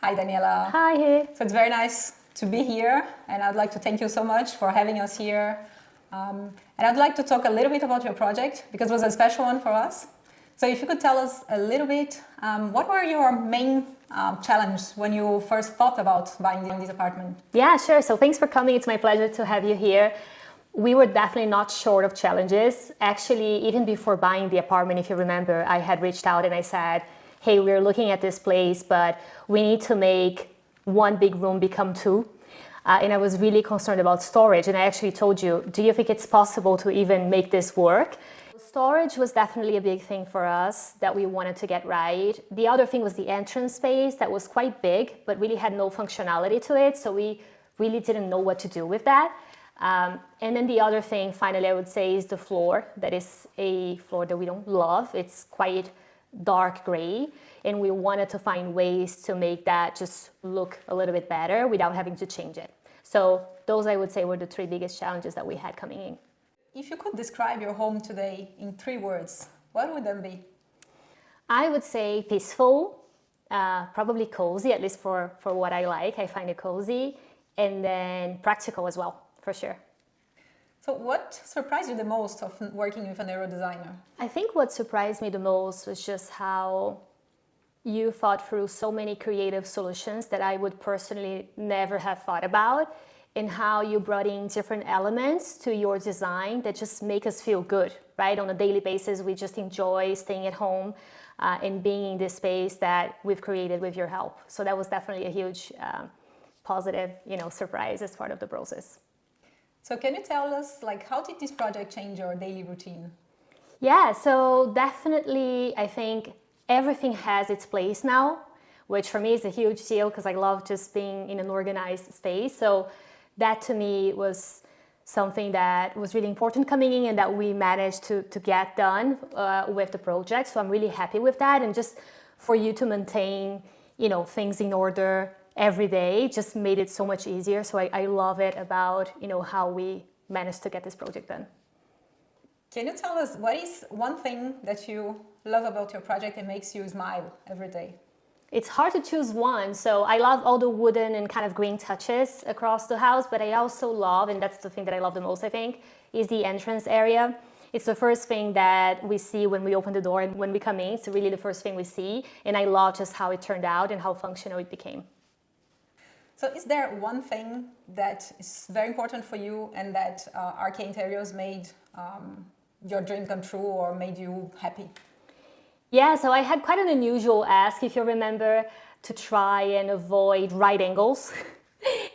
Hi, Daniela. Hi. So it's very nice to be here, and I'd like to thank you so much for having us here. And I'd like to talk a little bit about your project because it was a special one for us. So if you could tell us a little bit, what were your main challenges when you first thought about buying this apartment? Yeah, sure. So thanks for coming. It's my pleasure to have you here. We were definitely not short of challenges. Actually, even before buying the apartment, if you remember, I had reached out and I said, hey, we're looking at this place, but we need to make one big room become two. And I was really concerned about storage. And I actually told you, do you think it's possible to even make this work? Storage was definitely a big thing for us that we wanted to get right. The other thing was the entrance space that was quite big, but really had no functionality to it. So we really didn't know what to do with that. And then the other thing, finally, I would say, is the floor. That is a floor that we don't love. It's quite dark gray, and we wanted to find ways to make that just look a little bit better without having to change it. So those, I would say, were the three biggest challenges that we had coming in. If you could describe your home today in 3 words, what would them be? I would say peaceful, probably cozy, at least for what I like. I find it cozy, and then practical as well, for sure. So what surprised you the most of working with a neuro designer? I think what surprised me the most was just how you thought through so many creative solutions that I would personally never have thought about, and how you brought in different elements to your design that just make us feel good, right? On a daily basis, we just enjoy staying at home and being in this space that we've created with your help. So that was definitely a huge positive, surprise as part of the process. So can you tell us, how did this project change your daily routine? Yeah, so definitely, I think everything has its place now, which for me is a huge deal because I love just being in an organized space. So that to me was something that was really important coming in and that we managed to get done with the project. So I'm really happy with that. And just for you to maintain, things in order every day just made it so much easier. So I love it about, how we managed to get this project done. Can you tell us what is one thing that you love about your project and makes you smile every day? It's hard to choose one. So I love all the wooden and kind of green touches across the house, but I also love, and that's the thing that I love the most, I think, is the entrance area. It's the first thing that we see when we open the door and when we come in. It's really the first thing we see. And I love just how it turned out and how functional it became. So is there one thing that is very important for you and that RK Interiors made your dream come true or made you happy? Yeah, so I had quite an unusual ask, if you remember, to try and avoid right angles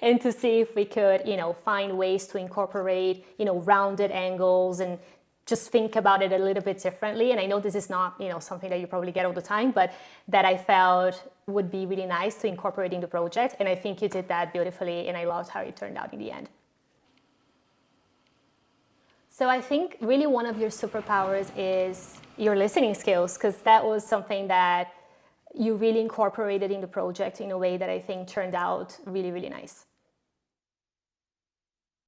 and to see if we could, find ways to incorporate, rounded angles and just think about it a little bit differently. And I know this is not, something that you probably get all the time, but that I felt would be really nice to incorporate in the project. And I think you did that beautifully, and I loved how it turned out in the end. So I think really one of your superpowers is your listening skills, because that was something that you really incorporated in the project in a way that I think turned out really, really nice.